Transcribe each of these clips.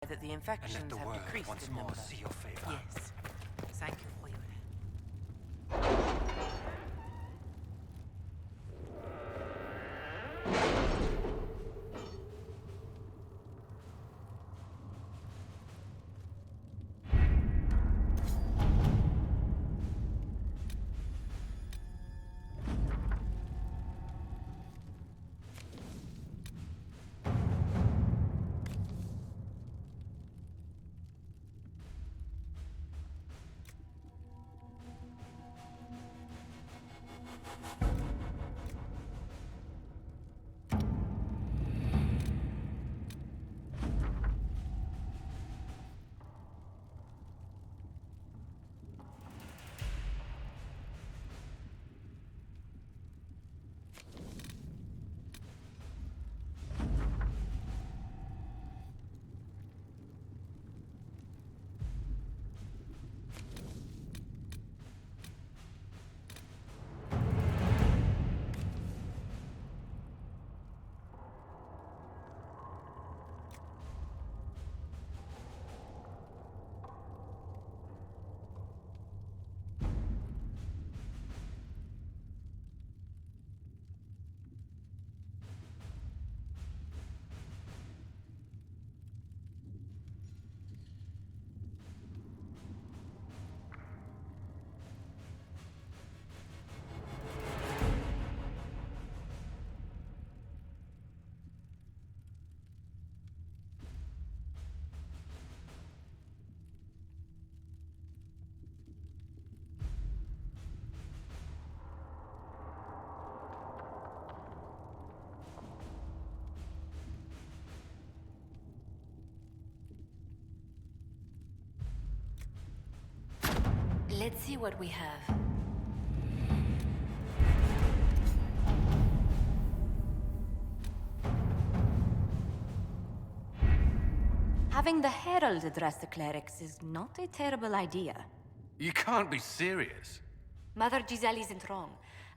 that the And infections let the have world decreased once in more number. see your favor. Yes. Thank you for your Let's see what we have. Having the Herald address the clerics is not a terrible idea. You can't be serious. Mother Giselle isn't wrong.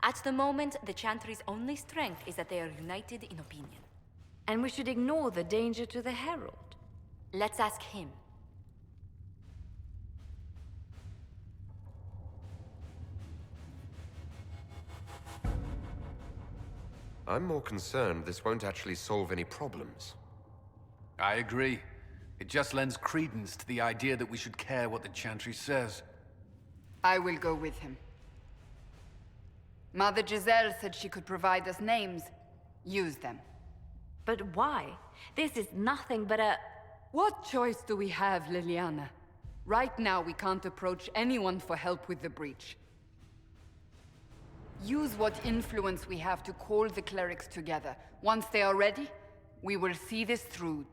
At the moment, the Chantry's only strength is that they are united in opinion. And we should ignore the danger to the Herald. Let's ask him. I'm more concerned this won't actually solve any problems. I agree. It just lends credence to the idea that we should care what the Chantry says. I will go with him. Mother Giselle said she could provide us names. Use them. But why? This is nothing but a... What choice do we have, Liliana? Right now, we can't approach anyone for help with the breach. Use what influence we have to call the clerics together. Once they are ready, we will see this through.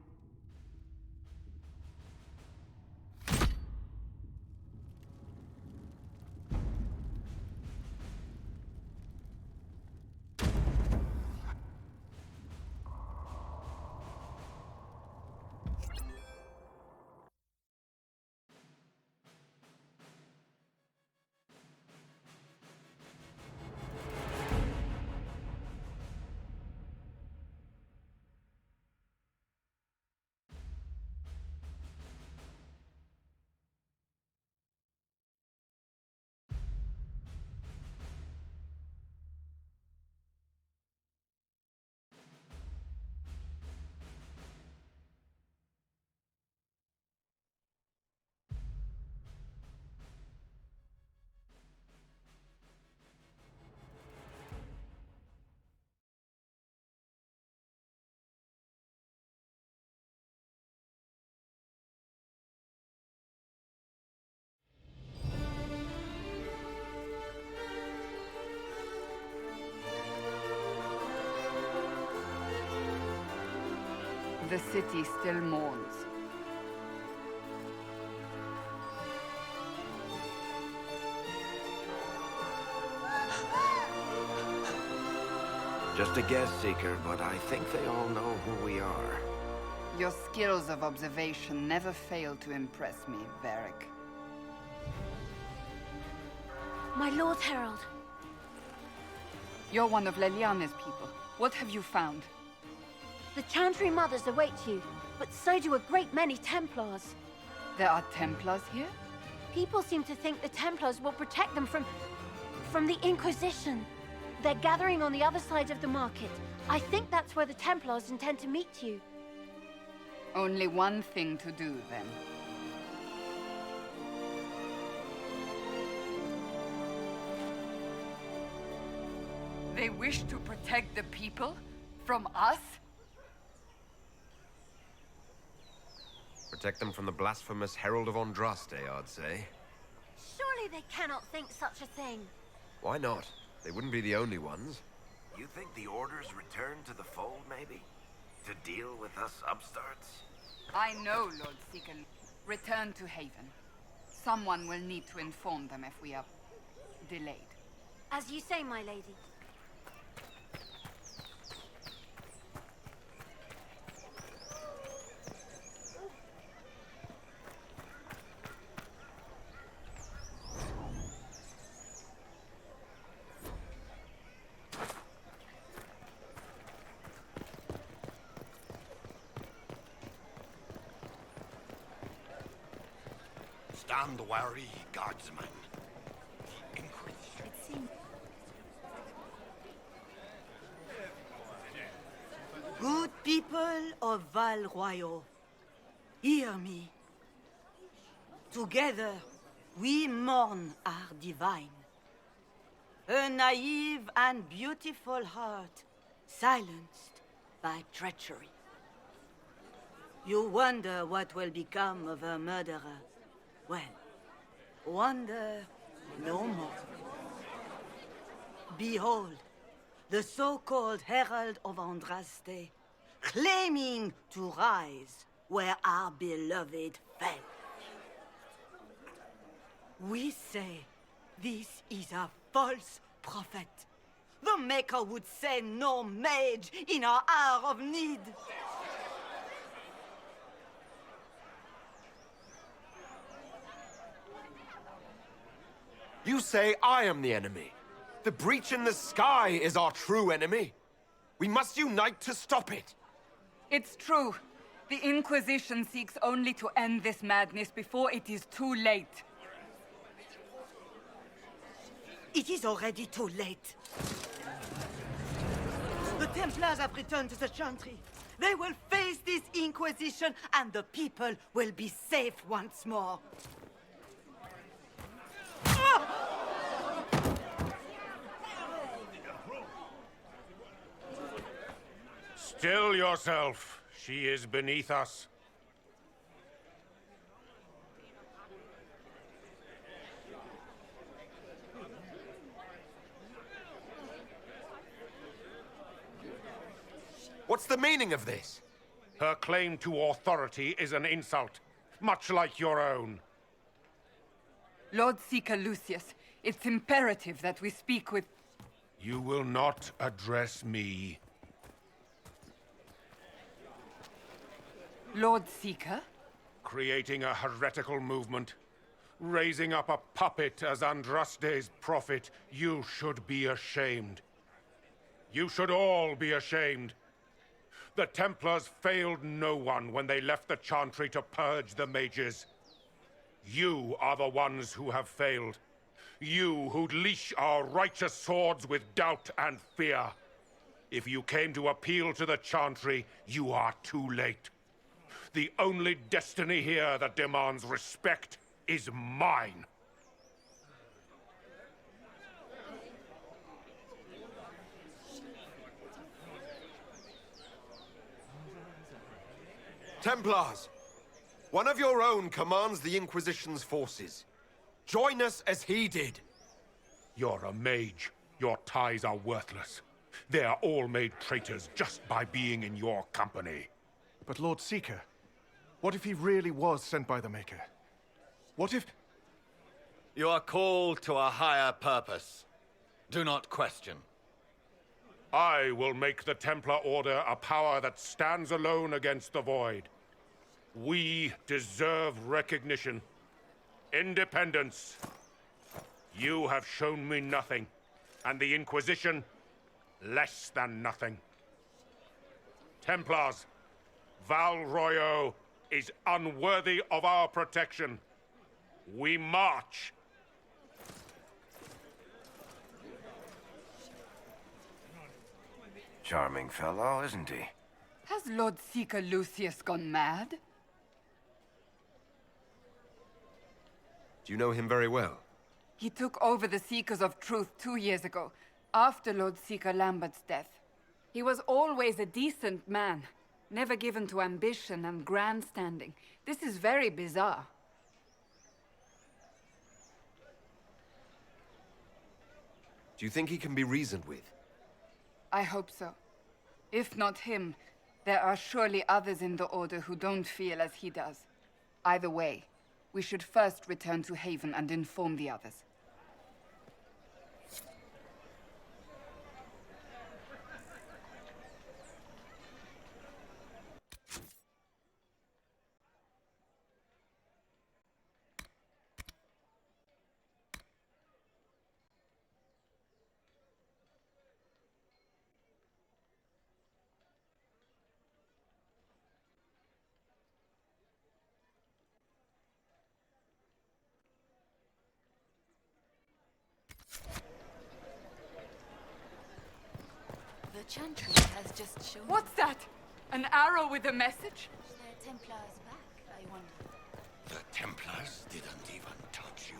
The city still mourns. Just a guess, Seeker, but I think they all know who we are. Your skills of observation never fail to impress me, Varric. My Lord Herald. You're one of Leliana's people. What have you found? The Chantry mothers await you. but so do a great many Templars. There are Templars here? People seem to think the Templars will protect them from the Inquisition. They're gathering on the other side of the market. I think that's where the Templars intend to meet you. Only one thing to do, then. They wish to protect the people? From us? Protect them from the blasphemous Herald of Andraste, I'd say. Surely they cannot think such a thing. Why not? They wouldn't be the only ones. You think the Order's returned to the fold, maybe? To deal with us upstarts? I know, Lord Seeker. Return to Haven. Someone will need to inform them if we are delayed. As you say, my lady. Stand wary, guardsman. Inquisition. Good people of Val Royeaux, hear me. Together, we mourn our divine. A naive and beautiful heart, silenced by treachery. You wonder what will become of a murderer. Well, wonder no more. Behold, the so-called Herald of Andraste, claiming to rise where our beloved fell. We say this is a false prophet. The Maker would send no mage in our hour of need. You say I am the enemy. The breach in the sky is our true enemy. We must unite to stop it. It's true. The Inquisition seeks only to end this madness before it is too late. It is already too late. The Templars have returned to the Chantry. They will face this Inquisition, and the people will be safe once more. Still yourself. She is beneath us. What's the meaning of this? Her claim to authority is an insult, much like your own. Lord Seeker Lucius, it's imperative that we speak with... You will not address me. Lord Seeker? Creating a heretical movement. Raising up a puppet as Andraste's prophet. You should be ashamed. You should all be ashamed. The Templars failed no one when they left the Chantry to purge the mages. You are the ones who have failed. You who'd leash our righteous swords with doubt and fear. If you came to appeal to the Chantry, you are too late. The only destiny here that demands respect is mine. Templars! One of your own commands the Inquisition's forces. Join us as he did. You're a mage. Your ties are worthless. They are all made traitors just by being in your company. But Lord Seeker, what if he really was sent by the Maker? What if... You are called to a higher purpose. Do not question. I will make the Templar Order a power that stands alone against the Void. We deserve recognition. Independence. You have shown me nothing, and the Inquisition, less than nothing. Templars, Val Royeaux is unworthy of our protection. We march. Charming fellow, isn't he? Has Lord Seeker Lucius gone mad? Do you know him very well? He took over the Seekers of Truth 2 years ago, after Lord Seeker Lambert's death. He was always a decent man, never given to ambition and grandstanding. This is very bizarre. Do you think he can be reasoned with? I hope so. If not him, there are surely others in the Order who don't feel as he does. Either way, we should first return to Haven and inform the others. The Chantry has just shown... What's that? An arrow with a message? The Templars back, I wonder. The Templars didn't even touch you.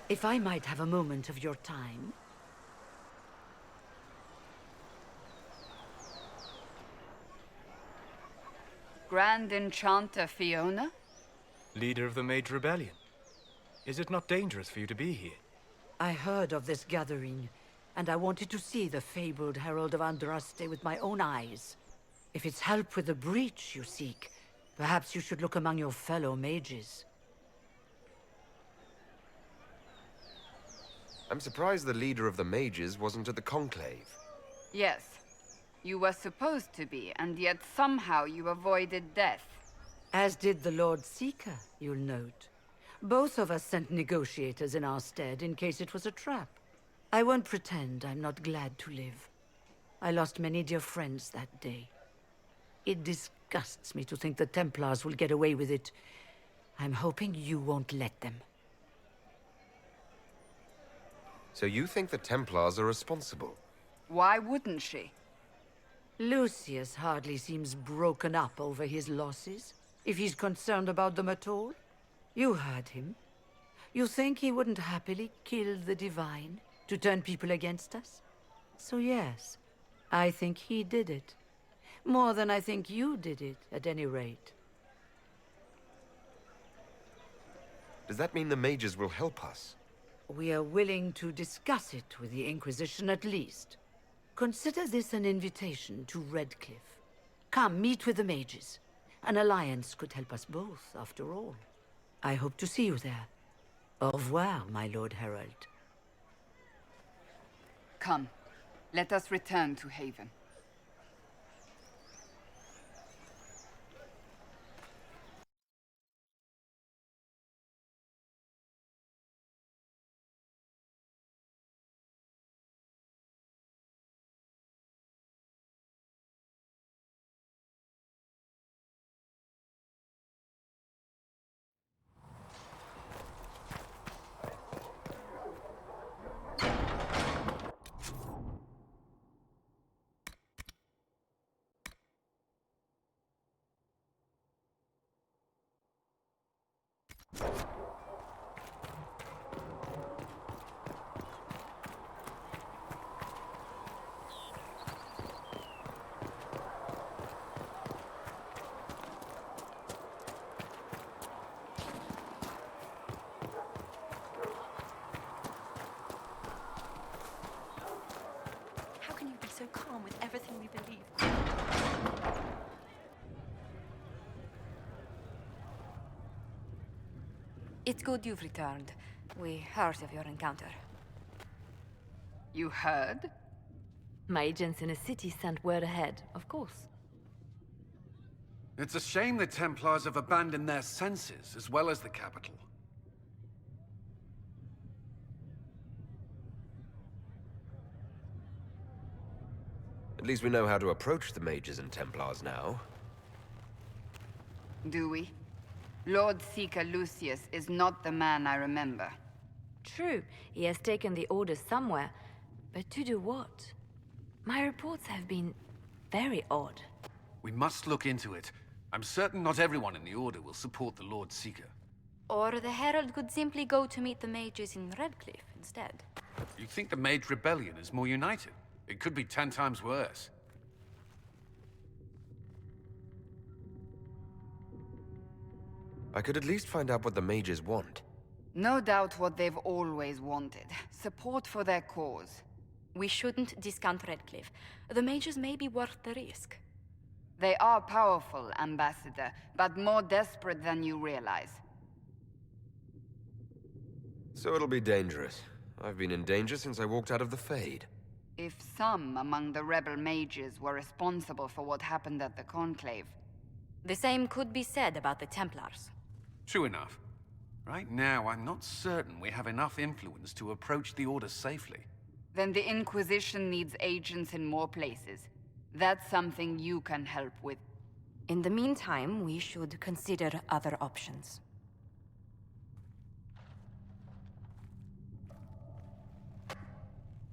If I might have a moment of your time. Grand Enchanter Fiona? Leader of the Mage Rebellion. Is it not dangerous for you to be here? I heard of this gathering, and I wanted to see the fabled Herald of Andraste with my own eyes. If it's help with the breach you seek, perhaps you should look among your fellow mages. I'm surprised the leader of the mages wasn't at the conclave. Yes. You were supposed to be, and yet somehow you avoided death. As did the Lord Seeker, you'll note. Both of us sent negotiators in our stead in case it was a trap. I won't pretend I'm not glad to live. I lost many dear friends that day. It disgusts me to think the Templars will get away with it. I'm hoping you won't let them. So you think the Templars are responsible? Why wouldn't she? Lucius hardly seems broken up over his losses, if he's concerned about them at all. You heard him. You think he wouldn't happily kill the Divine to turn people against us? So yes, I think he did it. More than I think you did it, at any rate. Does that mean the mages will help us? We are willing to discuss it with the Inquisition at least. Consider this an invitation to Redcliffe. Come, meet with the mages. An alliance could help us both, after all. I hope to see you there. Au revoir, my Lord Herald. Come, let us return to Haven. How can you be so calm with everything we believe? It's good you've returned. We heard of your encounter. You heard? My agents in a city sent word ahead, of course. It's a shame the Templars have abandoned their senses, as well as the capital. At least we know how to approach the mages and Templars now. Do we? Lord Seeker Lucius is not the man I remember. True, he has taken the orders somewhere, but to do what? My reports have been very odd. We must look into it. I'm certain not everyone in the Order will support the Lord Seeker. Or the Herald could simply go to meet the mages in Redcliffe instead. You think the Mage Rebellion is more united? It could be 10 times worse. I could at least find out what the mages want. No doubt what they've always wanted. Support for their cause. We shouldn't discount Redcliffe. The mages may be worth the risk. They are powerful, Ambassador, but more desperate than you realize. So it'll be dangerous. I've been in danger since I walked out of the Fade. If some among the rebel mages were responsible for what happened at the Conclave... The same could be said about the Templars. True enough. Right now, I'm not certain we have enough influence to approach the Order safely. Then the Inquisition needs agents in more places. That's something you can help with. In the meantime, we should consider other options.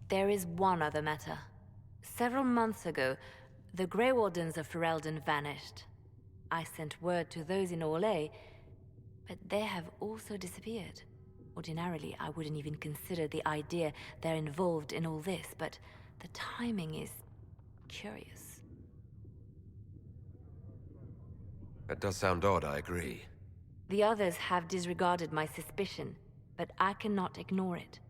There is one other matter. Several months ago, the Grey Wardens of Ferelden vanished. I sent word to those in Royeaux, but they have also disappeared. Ordinarily, I wouldn't even consider the idea they're involved in all this, but the timing is curious. That does sound odd, I agree. The others have disregarded my suspicion, but I cannot ignore it.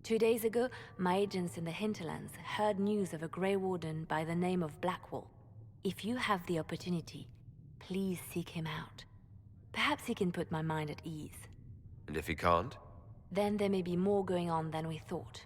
2 days ago, my agents in the hinterlands heard news of a Grey Warden by the name of Blackwall. If you have the opportunity, please seek him out. Perhaps he can put my mind at ease. And if he can't? Then there may be more going on than we thought.